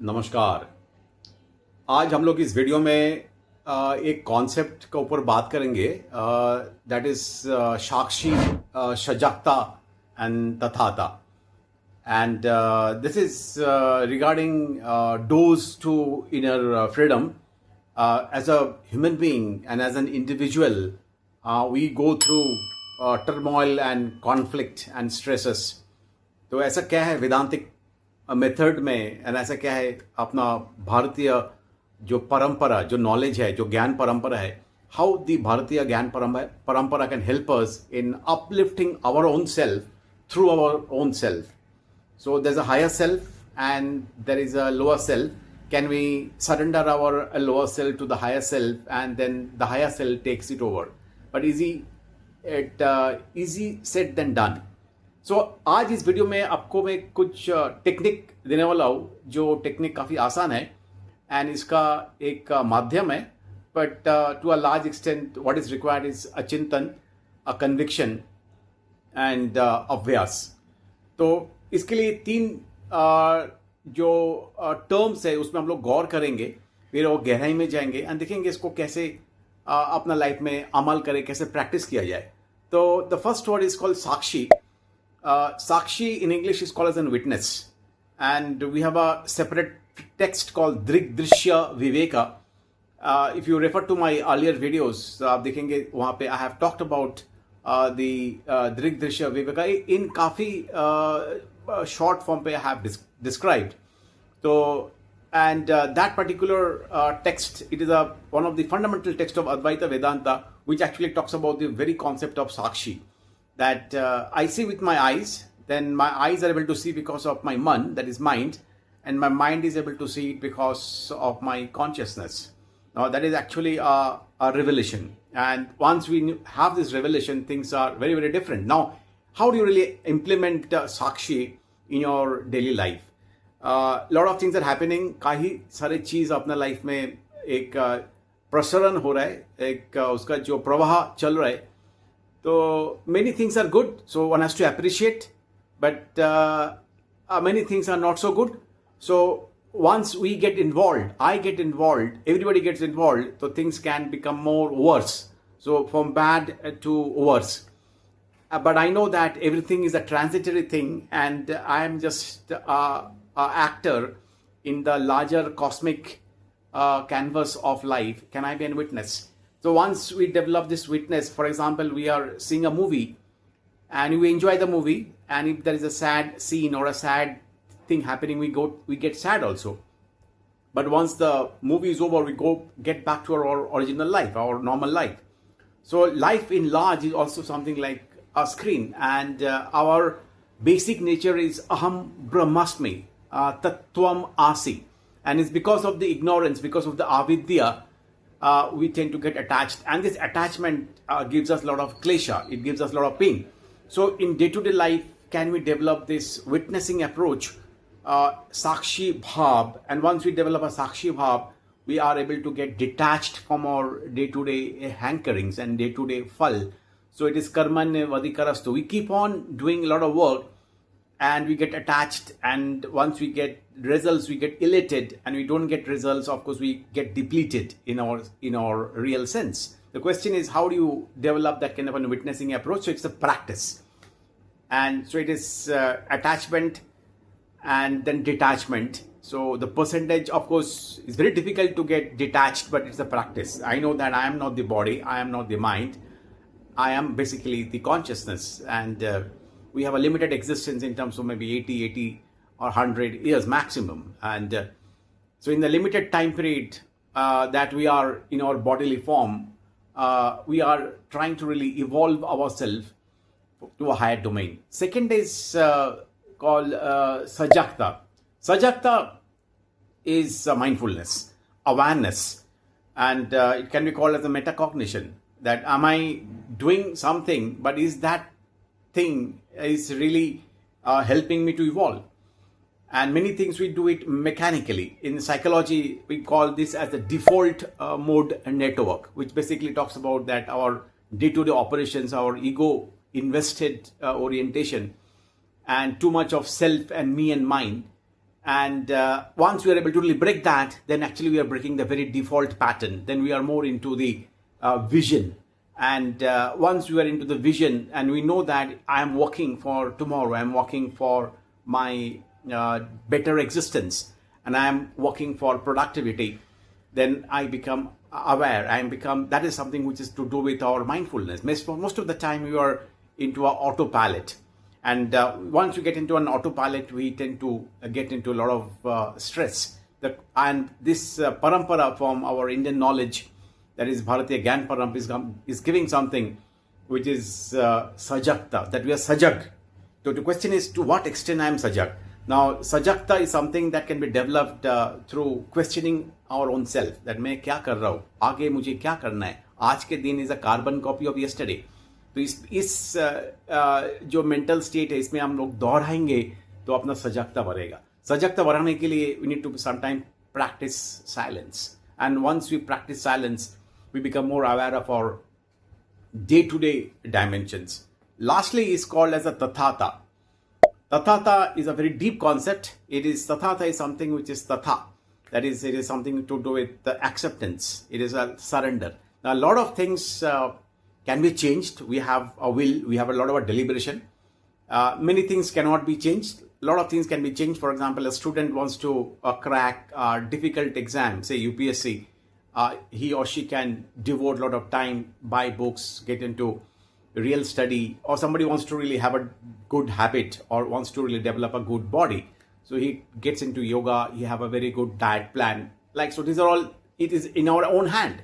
नमस्कार। आज हम लोग इस वीडियो में एक कॉन्सेप्ट के ऊपर बात करेंगे दैट इज साक्षी सजागता एंड तथाता and this is regarding doors to inner freedom. As a human being and as an individual, we go through turmoil and conflict and stresses. तो ऐसा क्या है वेदांतिक मेथड में एंड ऐसा क्या है अपना भारतीय जो परंपरा, जो नॉलेज है, जो ज्ञान परंपरा है, how the Bharatiya Gyan Parampara can help us in uplifting our own self through our own self. So there's a higher self and there is a lower self. Can we surrender our lower self to the higher self and then the higher self takes it over? But easy said than done. So आज इस video में आपको मैं कुछ technique देने वाला हूँ जो टेक्निक काफ़ी आसान है एंड इसका एक माध्यम है, but to a large extent what is required is a चिंतन, अ कन्विक्शन एंड अभ्यास. तो इसके लिए तीन जो टर्म्स है उसमें हम लोग गौर करेंगे, फिर वो गहराई में जाएंगे एंड देखेंगे इसको कैसे अपना लाइफ में अमल करें, कैसे प्रैक्टिस किया जाए. तो the first word is called Sakshi. Sakshi in English is called as a witness, and we have a separate text called Drigdrishya Viveka. If you refer to my earlier videos, आप देखेंगे वहाँ पे I have talked about the Drigdrishya Viveka in काफ़ी short form पे I have described. So and that particular text, it is one of the fundamental text of Advaita Vedanta, which actually talks about the very concept of Sakshi. That I see with my eyes, then my eyes are able to see because of my man, that is mind, and my mind is able to see it because of my consciousness. Now that is actually a revelation, and once we have this revelation, things are very, very different. Now, how do you really implement Sakshi in your daily life? Lot of things are happening. काही सारे चीज़ अपना life में एक प्रसरण हो रहा है, एक उसका जो प्रवाह चल रहा है. So many things are good, so one has to appreciate, but many things are not so good. So once we get involved, I get involved, everybody gets involved, so things can become more worse. So from bad to worse. But I know that everything is a transitory thing, and I am just a actor in the larger cosmic canvas of life. Can I be a witness? So once we develop this witness, for example, we are seeing a movie and we enjoy the movie, and if there is a sad scene or a sad thing happening, we get sad also. But once the movie is over, we get back to our original life, our normal life. So life in large is also something like a screen, and our basic nature is aham brahmasmi, tattvam asi, and it's because of the ignorance, because of the avidya, we tend to get attached, and this attachment gives us a lot of klesha, it gives us a lot of pain. So in day-to-day life, can we develop this witnessing approach, sakshi bhav, and once we develop a sakshi bhav, we are able to get detached from our day-to-day hankerings and day-to-day phal. So it is karmanye vadikarastu. We keep on doing a lot of work and we get attached, and once we get results, we get elated, and we don't get results, of course we get depleted in our real sense. The question is, how do you develop that kind of a witnessing approach? So it's a practice, and so it is attachment and then detachment. So the percentage, of course, is very difficult to get detached, but it's a practice. I know that I am not the body, I am not the mind, I am basically the consciousness, and we have a limited existence in terms of maybe 80 or 100 years maximum. And so in the limited time period that we are in our bodily form, we are trying to really evolve ourselves to a higher domain. Second is called Sajakta. Sajakta is mindfulness, awareness, and it can be called as a metacognition. That am I doing something, but is that thing is really helping me to evolve? And many things we do it mechanically. In psychology, we call this as the default mode network, which basically talks about that our day-to-day operations, our ego invested orientation, and too much of self and me and mine, And once we are able to really break that, then actually we are breaking the very default pattern. Then we are more into the vision. And once we are into the vision and we know that I am working for tomorrow, I am working for my better existence, and I am working for productivity, then I become aware. That is something which is to do with our mindfulness. Most of the time we are into our autopilot. And once we get into an autopilot, we tend to get into a lot of stress. And this parampara from our Indian knowledge, that is Bharatiya Gyan Parampara, is giving something which is Sajakta, that we are Sajag. So the question is, to what extent I am Sajag? Now, Sajakta is something that can be developed through questioning our own self. That मैं क्या कर रहा हूँ, आगे मुझे क्या करना है, आज के दिन is a carbon copy of yesterday. तो इस जो मेंटल स्टेट है, इसमें हम लोग दोहराएंगे तो अपना सजगता बढ़ेगा. सजगता बढ़ाने के लिए we need to sometime practice silence. And once we practice silence, we become more aware of our day to day dimensions. Lastly is called as a Tathata. Tathata is a very deep concept. Tathata is something which is Tatha. That is, it is something to do with the acceptance. It is a surrender. Now, a lot of things can be changed. We have a will, we have a lot of deliberation. Many things cannot be changed. A lot of things can be changed. For example, a student wants to crack a difficult exam, say UPSC. He or she can devote a lot of time, buy books, get into real study, or somebody wants to really have a good habit or wants to really develop a good body. So he gets into yoga, he have a very good diet plan. So these are all, it is in our own hand.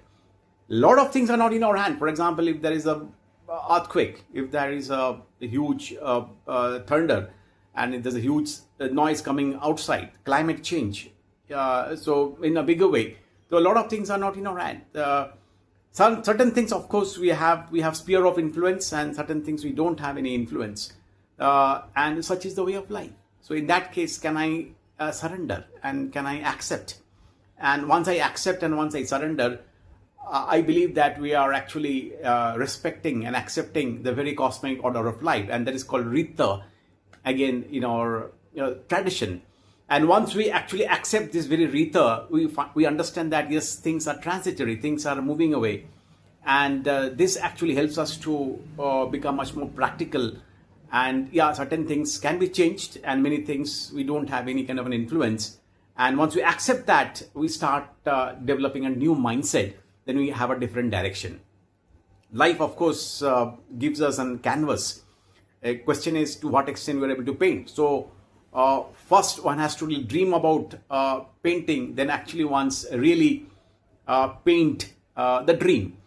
A lot of things are not in our hand. For example, if there is a earthquake, if there is a huge thunder, and if there's a huge noise coming outside, climate change, so in a bigger way. So a lot of things are not in our hand. Certain things, of course, we have sphere of influence, and certain things we don't have any influence. And such is the way of life. So in that case, can I surrender and can I accept? And once I accept and once I surrender, I believe that we are actually respecting and accepting the very cosmic order of life, and that is called Rita, again in our tradition. And once we actually accept this very Rita, we understand that yes, things are transitory, things are moving away, and this actually helps us to become much more practical. And yeah, certain things can be changed, and many things we don't have any kind of an influence. And once we accept that, we start developing a new mindset. Then we have a different direction. Life, of course, gives us a canvas. A question is to what extent we are able to paint. So first one has to really dream about painting, then actually once really paint the dream.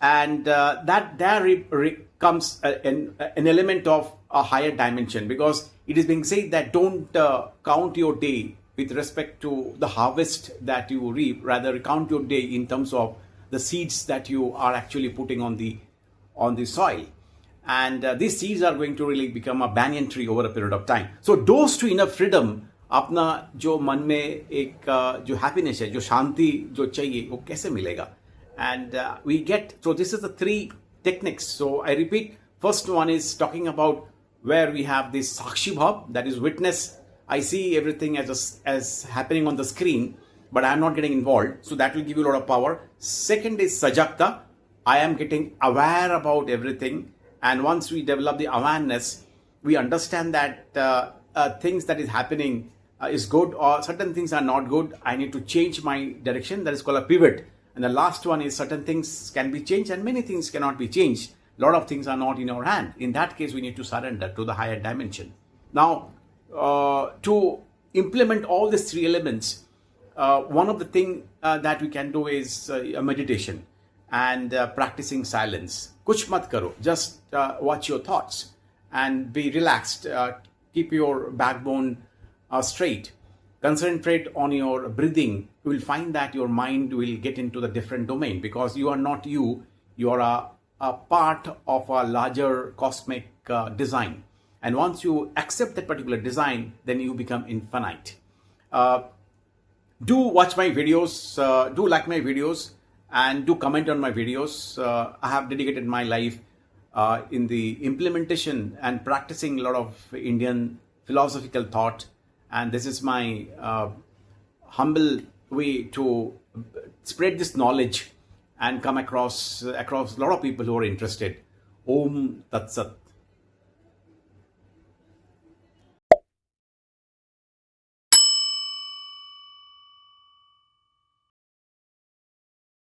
And that there comes an element of a higher dimension, because it is being said that don't count your day with respect to the harvest that you reap, rather count your day in terms of the seeds that you are actually putting on the soil. And these seeds are going to really become a banyan tree over a period of time. So dose to enough freedom, अपना जो मन में एक जो happiness है, जो शांति जो चाहिए, वो कैसे मिलेगा? And we get, so this is the three techniques. So I repeat, first one is talking about where we have this Sakshi bhav, that is witness. I see everything as happening on the screen, but I am not getting involved. So that will give you a lot of power. Second is Sajakta. I am getting aware about everything. And once we develop the awareness, we understand that things that is happening is good, or certain things are not good. I need to change my direction. That is called a pivot. And the last one is certain things can be changed and many things cannot be changed. A lot of things are not in our hand. In that case, we need to surrender to the higher dimension. Now, to implement all these three elements, one of the things that we can do is a meditation and practicing silence. Kuch mat karo, just watch your thoughts and be relaxed. Keep your backbone straight. Concentrate on your breathing. You will find that your mind will get into the different domain, because you are not you. You are a part of a larger cosmic design. And once you accept that particular design, then you become infinite. Do watch my videos, do like my videos, and do comment on my videos. I have dedicated my life in the implementation and practicing a lot of Indian philosophical thought. and this is my humble way to spread this knowledge and come across a lot of people who are interested. Om Tat Sat.